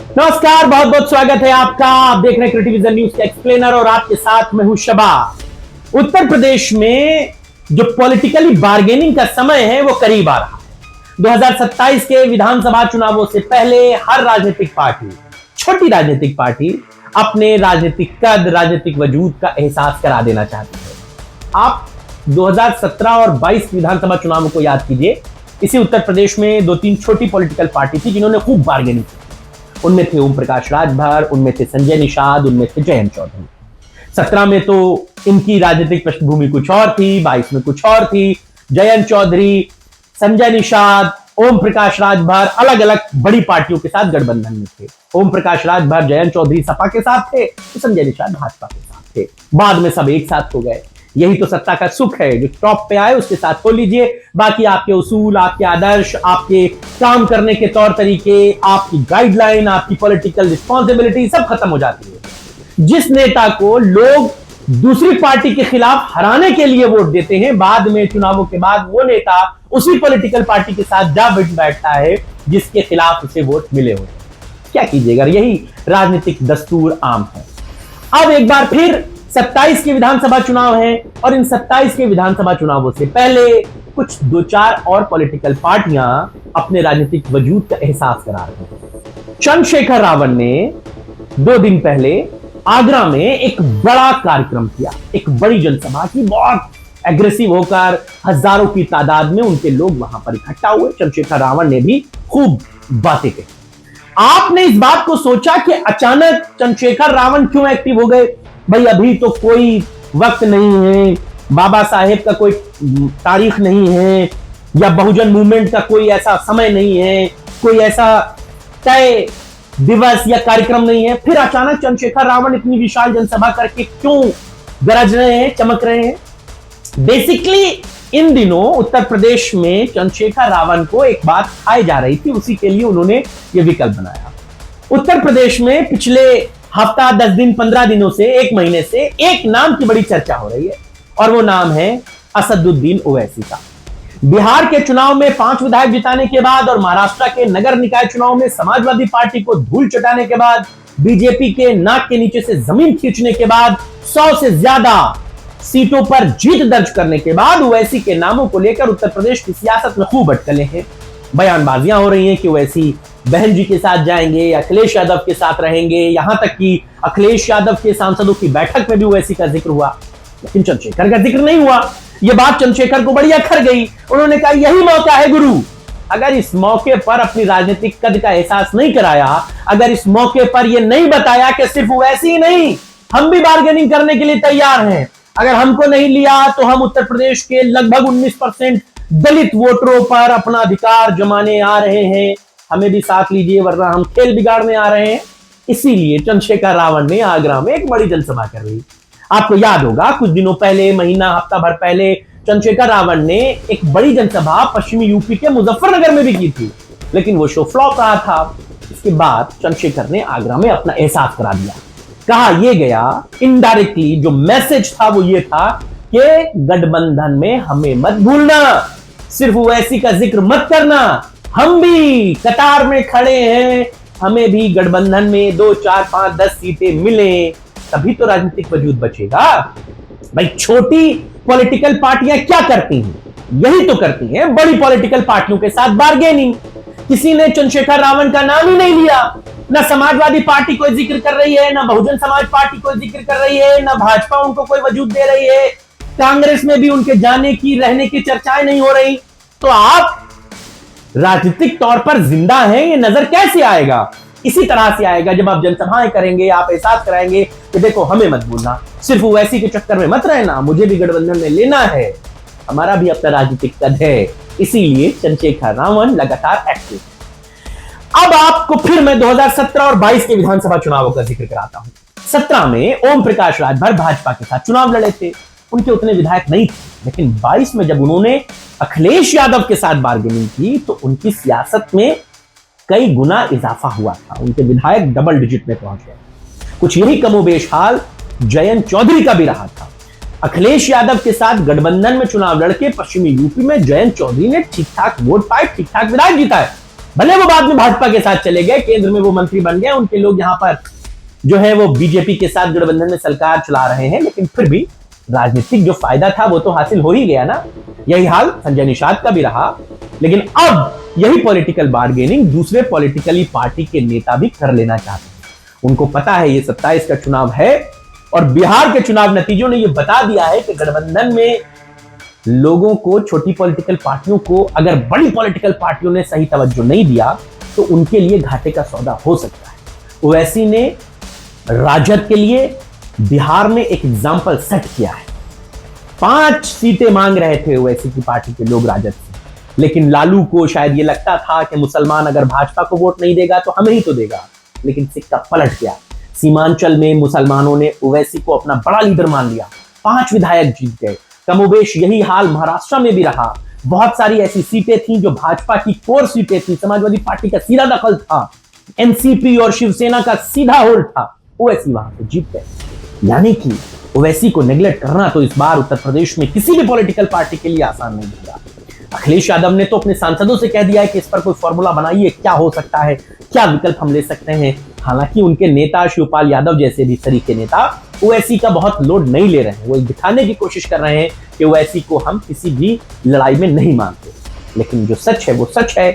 नमस्कार, बहुत बहुत स्वागत है आपका। आप देख रहे हैं क्रिएटिविजन न्यूज के एक्सप्लेनर और आपके साथ मैं हूं शबा। उत्तर प्रदेश में जो पॉलिटिकली बार्गेनिंग का समय है वो करीब आ रहा है। 2027 के विधानसभा चुनावों से पहले हर राजनीतिक पार्टी, छोटी राजनीतिक पार्टी, अपने राजनीतिक कद, राजनीतिक वजूद का एहसास करा देना चाहती है। आप 2017 और 22 विधानसभा चुनावों को याद कीजिए। इसी उत्तर प्रदेश में दो तीन छोटी पॉलिटिकल पार्टी थी जिन्होंने खूब बार्गेनिंग की। उनमें थे ओम प्रकाश राजभर, उनमें थे संजय निषाद, उनमें थे जयंत चौधरी। 17 में तो इनकी राजनीतिक पृष्ठभूमि कुछ और थी, 22 में कुछ और थी। जयंत चौधरी, संजय निषाद, ओम प्रकाश राजभर अलग अलग बड़ी पार्टियों के साथ गठबंधन में थे। ओम प्रकाश राजभर, जयंत चौधरी सपा के साथ थे, तो संजय निषाद भाजपा के साथ थे। बाद में सब एक साथ हो गए। यही तो सत्ता का सुख है, जो टॉप पे आए उसके साथ हो लीजिए, बाकी आपके उसूल, आपके आदर्श, आपके काम करने के तौर तरीके, आपकी गाइडलाइन, आपकी पॉलिटिकल रिस्पॉन्सिबिलिटी सब खत्म हो जाती है। जिस नेता को लोग दूसरी पार्टी के खिलाफ हराने के लिए वोट देते हैं, बाद में चुनावों के बाद वो नेता उसी पॉलिटिकल पार्टी के साथ जा बैठता है जिसके खिलाफ उसे वोट मिले हो। क्या कीजिएगा, यही राजनीतिक दस्तूर आम है। अब एक बार फिर 27 के विधानसभा चुनाव हैं और इन 27 के विधानसभा चुनावों से पहले कुछ दो चार और पॉलिटिकल पार्टियां अपने राजनीतिक वजूद का एहसास करा रही हैं। चंद्रशेखर रावण ने 2 दिन पहले आगरा में एक बड़ा कार्यक्रम किया, एक बड़ी जनसभा की। बहुत एग्रेसिव होकर हजारों की तादाद में उनके लोग वहां पर इकट्ठा हुए। चंद्रशेखर रावण ने भी खूब बातें कही। आपने इस बात को सोचा कि अचानक चंद्रशेखर रावण क्यों एक्टिव हो गए? भाई अभी तो कोई वक्त नहीं है, बाबा साहेब का कोई तारीख नहीं है, या बहुजन मूवमेंट का कोई ऐसा समय नहीं है, कोई ऐसा तय दिवस या कार्यक्रम नहीं है। फिर अचानक चंद्रशेखर रावण इतनी विशाल जनसभा करके क्यों गरज रहे हैं, चमक रहे हैं? बेसिकली इन दिनों उत्तर प्रदेश में चंद्रशेखर रावण को एक बात खाई जा रही थी, उसी के लिए उन्होंने यह विकल्प बनाया। उत्तर प्रदेश में पिछले हफ्ता, 10 दिन, 15 दिनों से, 1 महीने से एक नाम की बड़ी चर्चा हो रही है और वो नाम है असदुद्दीन ओवैसी का। बिहार के चुनाव में 5 विधायक जिताने के बाद और महाराष्ट्र के नगर निकाय चुनाव में समाजवादी पार्टी को धूल चटाने के बाद, बीजेपी के नाक के नीचे से जमीन खींचने के बाद, 100 से ज्यादा सीटों पर जीत दर्ज करने के बाद ओवैसी के नामों को लेकर उत्तर प्रदेश की सियासत में खूब अटकलें हैं। बयानबाजियां हो रही हैं कि ओवैसी बहन जी के साथ जाएंगे, अखिलेश यादव के साथ रहेंगे, यहां तक कि अखिलेश यादव के सांसदों की बैठक में भी ओवैसी का जिक्र हुआ, लेकिन चंद्रशेखर का जिक्र नहीं हुआ। यह बात चंद्रशेखर को बड़ी अखर गई। उन्होंने कहा यही मौका है गुरु। अगर इस मौके पर अपनी राजनीतिक कद का एहसास नहीं कराया, अगर इस मौके पर यह नहीं बताया कि सिर्फ ओवैसी ही नहीं, हम भी बार्गेनिंग करने के लिए तैयार हैं, अगर हमको नहीं लिया तो हम उत्तर प्रदेश के लगभग 19% दलित वोटरों पर अपना अधिकार जमाने आ रहे हैं, हमें भी साथ लीजिए वरना हम खेल बिगाड़ने आ रहे हैं। इसीलिए चंद्रशेखर रावण ने आगरा में एक बड़ी जनसभा कर ली। आपको याद होगा कुछ दिनों पहले, महीना हफ्ता भर पहले, चंद्रशेखर रावण ने एक बड़ी जनसभा पश्चिमी यूपी के मुजफ्फरनगर में भी की थी, लेकिन वो शो फ्लॉप रहा था। इसके बाद चंद्रशेखर ने आगरा में अपना एहसास करा दिया। कहा यह गया इनडायरेक्टली, जो मैसेज था वो ये था कि गठबंधन में हमें मत भूलना, सिर्फ ओवैसी का जिक्र मत करना, हम भी कतार में खड़े हैं, हमें भी गठबंधन में 2, 4, 5, 10 सीटें मिले, तभी तो राजनीतिक वजूद बचेगा। भाई छोटी पॉलिटिकल पार्टियां क्या करती हैं? यही तो करती हैं बड़ी पॉलिटिकल पार्टियों के साथ बार्गेनिंग। किसी ने चंद्रशेखर रावण का नाम ही नहीं लिया। ना समाजवादी पार्टी कोई जिक्र कर रही है, ना बहुजन समाज पार्टी कोई जिक्र कर रही है, ना भाजपा उनको कोई वजूद दे रही है, कांग्रेस में भी उनके जाने की, रहने की चर्चाएं नहीं हो रही। तो आप राजनीतिक तौर पर जिंदा हैं, ये नजर कैसे आएगा? इसी तरह से आएगा जब आप जनसभाएं करेंगे, आप एहसास कराएंगे कि देखो हमें मत भूलना, सिर्फ ओवैसी के चक्कर में मत रहना, मुझे भी गठबंधन में लेना है, हमारा भी अपना राजनीतिक कद है। इसीलिए चंद्रशेखर रावण लगातार एक्टिव। अब आपको फिर मैं 2017 और 22 के विधानसभा चुनावों का जिक्र कराता हूं। 17 में ओम प्रकाश राजभर भाजपा के साथ चुनाव लड़े थे, उनके उतने विधायक नहीं थे, लेकिन 22 में जब उन्होंने अखिलेश यादव के साथ बार्गेनिंग की तो उनकी सियासत में कई गुना इजाफा हुआ था, उनके विधायक डबल डिजिट में पहुंच गए। कुछ यही कमोबेश हाल जयंत चौधरी का भी रहा था। अखिलेश यादव के साथ गठबंधन में चुनाव लड़के पश्चिमी यूपी में जयंत चौधरी ने ठीक ठाक वोट पाए, ठीक ठाक विधायक जीता है। भले वो बाद में भाजपा के साथ चले गए, केंद्र में वो मंत्री बन गए, उनके लोग यहां पर जो है वो बीजेपी के साथ गठबंधन में सरकार चला रहे हैं, लेकिन फिर भी राजनीतिक जो फायदा था वो तो हासिल हो ही गया ना। यही हाल संजय निषाद का भी रहा। लेकिन अब यही पॉलिटिकल बार्गेनिंग दूसरे पॉलिटिकली पार्टी के नेता भी कर लेना चाहते हैं। उनको पता है ये 27 का चुनाव है और बिहार के चुनाव नतीजों ने ये बता दिया है कि गठबंधन में लोगों को, छोटी पॉलिटिकल पार्टियों को, अगर बड़ी पॉलिटिकल पार्टियों ने सही तवज्जो नहीं दिया तो उनके लिए घाटे का सौदा हो सकता है। ओवैसी ने राजद के लिए बिहार में एक एग्जाम्पल सेट किया है। 5 सीटें मांग रहे थे ओवैसी की पार्टी के लोग राजद से, लेकिन लालू को शायद ये लगता था कि मुसलमान अगर भाजपा को वोट नहीं देगा तो हमें ही तो देगा, लेकिन सिक्का पलट गया। सीमांचल में मुसलमानों ने ओवैसी को अपना बड़ा लीडर मान लिया, 5 विधायक जीत गए। कमोबेश यही हाल महाराष्ट्र में भी रहा। बहुत सारी ऐसी सीटें थी जो भाजपा की कोर सीटें थी, समाजवादी पार्टी का सीधा दखल था, एनसीपी और शिवसेना का सीधा होल्ड था, ओवैसी वहां से जीत गए। यानी कि ओवैसी को नेग्लेक्ट करना तो इस बार उत्तर प्रदेश में किसी भी पॉलिटिकल पार्टी के लिए आसान नहीं होगा। अखिलेश यादव ने तो अपने सांसदों से कह दिया है कि इस पर कोई फॉर्मूला बनाइए, क्या हो सकता है, क्या विकल्प हम ले सकते हैं। हालांकि उनके नेता शिवपाल यादव जैसे भी सरीखे नेता ओवैसी का बहुत लोड नहीं ले रहे हैं। वो दिखाने की कोशिश कर रहे हैं कि ओवैसी को हम किसी भी लड़ाई में नहीं मानते, लेकिन जो सच है वो सच है।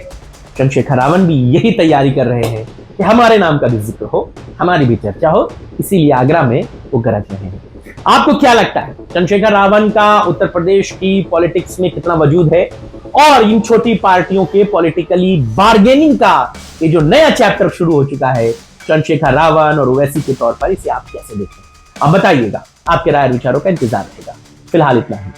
चंद्रशेखर रावण भी यही तैयारी कर रहे हैं कि हमारे नाम का भी जिक्र हो, हमारी भी चर्चा हो, इसीलिए आगरा में वो गरज रहे हैं। आपको क्या लगता है, चंद्रशेखर रावण का उत्तर प्रदेश की पॉलिटिक्स में कितना वजूद है, और इन छोटी पार्टियों के पॉलिटिकली बार्गेनिंग का ये जो नया चैप्टर शुरू हो चुका है चंद्रशेखर रावण और ओवैसी के तौर पर, इसे आप कैसे देखते हैं? आप बताइएगा। आपके राय और विचारों का इंतजार रहेगा। फिलहाल इतना ही।